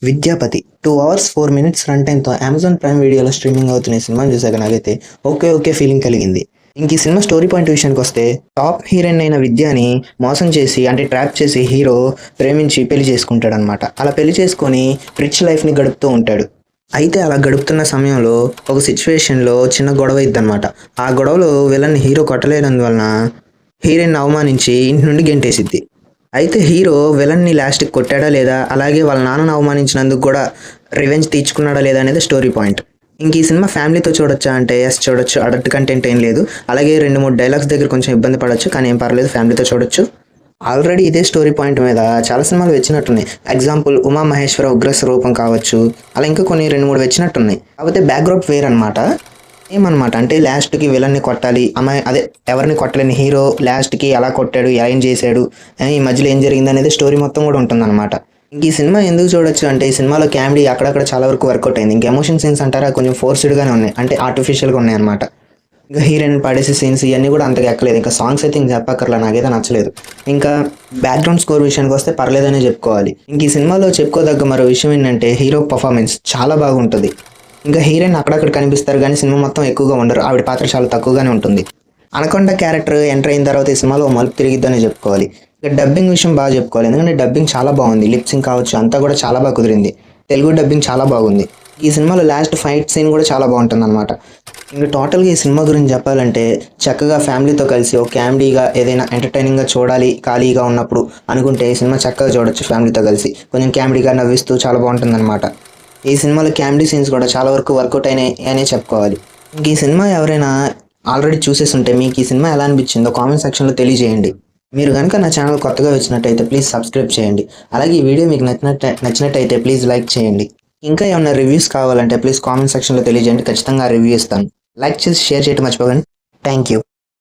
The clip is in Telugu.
విద్యాపతి 2 అవర్స్ 4 మినిట్స్ రన్ టైమ్‌తో అమెజాన్ ప్రైమ్ వీడియోలో స్ట్రీమింగ్ అవుతున్న ఈ సినిమాని చూసాక నాకైతే ఓకే ఫీలింగ్ కలిగింది. ఇంక ఈ సినిమా స్టోరీ పాయింట్ విషయానికొస్తే టాప్ హీరోయిన్ అయిన విద్యని మోసం చేసి అంటే ట్రాప్ చేసి హీరో ప్రేమించి పెళ్లి చేసుకుంటాడనమాట. అలా పెళ్లి చేసుకొని రిచ్ లైఫ్‌ని గడుపుతూ ఉంటాడు. అయితే అలా గడుపుతున్న సమయంలో ఒక సిచ్యువేషన్‌లో చిన్న గొడవ అయిద్దనమాట. ఆ గొడవలో విలన్ని హీరో కొట్టలేనందువలన హీరోయిన్‌ని అవమానించి ఇంటి నుండి గెంటేసిద్ది. అయితే హీరో విలన్ని లాస్ట్‌కి కొట్టాడా లేదా? అలాగే వాళ్ళ నాన్నని అవమానించినందుకు కూడా రివెంజ్ తీర్చుకున్నాడా లేదా? అనేది స్టోరీ పాయింట్. ఇంక ఈ సినిమా ఫ్యామిలీతో చూడొచ్చా అంటే యెస్ చూడొచ్చు. అడల్ట్ కంటెంట్ ఏం లేదు. అలాగే 2, 3 డైలాగ్స్ దగ్గర కొంచెం ఇబ్బంది పడొచ్చు. కానీ ఏం పర్లేదు ఫ్యామిలీతో చూడొచ్చు. ఆల్రెడీ ఇదే స్టోరీ పాయింట్ మీద చాలా సినిమాలు వచ్చినట్టున్నాయి. ఎగ్జాంపుల్ 'ఉమా మహేశ్వర ఉగ్ర స్వరూపం' కావచ్చు. అలా ఇంకా కొన్ని 2, 3 వచ్చినట్టున్నాయి. కాకపోతే బ్యాక్‌గ్రౌండ్ వేరనమాట. ఏమనమాట అంటే లాస్ట్‌కి విలన్ని కొట్టాలి. అమ్మాయి అదే ఎవరిని కొట్టలేని హీరో లాస్ట్‌కి ఎలా కొట్టాడు? ఏం చేశాడు? ఈ మధ్యలో ఏం జరిగిందనేది స్టోరీ మొత్తం కూడా ఉంటుందన్నమాట. ఇంక ఈ సినిమా ఎందుకు చూడొచ్చు అంటే ఈ సినిమాలో కామెడీ అక్కడక్కడ చాలా వరకు వర్కౌట్ అయింది. ఇంక ఎమోషన్ సీన్స్ అంటారా కొంచెం ఫోర్స్‌డ్‌గానే ఉన్నాయి. అంటే ఆర్టిఫిషియల్‌గా ఉన్నాయన్నమాట. ఇంకా హీరోయిన్ పడేసే సీన్స్ ఇవన్నీ కూడా అంతగా ఎక్కలేదు. ఇంకా సాంగ్స్ అయితే ఇంక చెప్పక్కర్లా నాకైతే నచ్చలేదు. ఇంకా బ్యాక్‌గ్రౌండ్ స్కోర్ విషయానికి వస్తే పర్లేదనే చెప్పుకోవాలి. ఇంక ఈ సినిమాలో చెప్పుకోదగ్గ మరో విషయం ఏంటంటే హీరో పర్ఫార్మెన్స్ చాలా బాగుంటది. ఇంకా హీరోయిన్ అక్కడక్కడ కనిపిస్తారు కానీ సినిమా మొత్తం ఎక్కువగా ఉండరు. ఆవిడ పాత్ర చాలా తక్కువగానే ఉంటుంది. అనకొండ క్యారెక్టర్ ఎంటర్ అయిన తర్వాత ఈ సినిమాలో మలుపు తిరిగిద్దనే చెప్పుకోవాలి. ఇక డబ్బింగ్ విషయం బాగా చెప్పుకోవాలి. ఎందుకంటే డబ్బింగ్ చాలా బాగుంది. లిప్ సింక్ కావచ్చు అంతా కూడా చాలా బాగా కుదిరింది. తెలుగు డబ్బింగ్ చాలా బాగుంది. ఈ సినిమాలో లాస్ట్ ఫైట్ సీన్ కూడా చాలా బాగుంటుందన్నమాట. ఇంకా టోటల్గా ఈ సినిమా గురించి చెప్పాలంటే చక్కగా ఫ్యామిలీతో కలిసి ఒక కామెడీగా ఏదైనా ఎంటర్టైనింగ్గా చూడాలి ఖాళీగా ఉన్నప్పుడు అనుకుంటే ఈ సినిమా చక్కగా చూడొచ్చు ఫ్యామిలీతో కలిసి. కొంచెం కామెడీగా నవ్విస్తూ చాలా బాగుంటుందన్నమాట. ఈ సినిమాలో కామెడీ సీన్స్ కూడా చాలా వరకు వర్కౌట్ అయినాయి అనే చెప్పుకోవాలి. ఇంక ఈ సినిమా ఎవరైనా ఆల్రెడీ చూసేసి ఉంటే మీకు ఈ సినిమా ఎలా అనిపించిందో కామెంట్ సెక్షన్లో తెలియజేయండి. మీరు కనుక నా ఛానల్ కొత్తగా వచ్చినట్టయితే ప్లీజ్ సబ్స్క్రైబ్ చేయండి. అలాగే ఈ వీడియో మీకు నచ్చినట్టయితే ప్లీజ్ లైక్ చేయండి. ఇంకా ఏమైనా రివ్యూస్ కావాలంటే ప్లీజ్ కామెంట్ సెక్షన్లో తెలియజేయండి. ఖచ్చితంగా రివ్యూ ఇస్తాను. లైక్ చేసి షేర్ చేయడం మర్చిపోకండి. Thank you.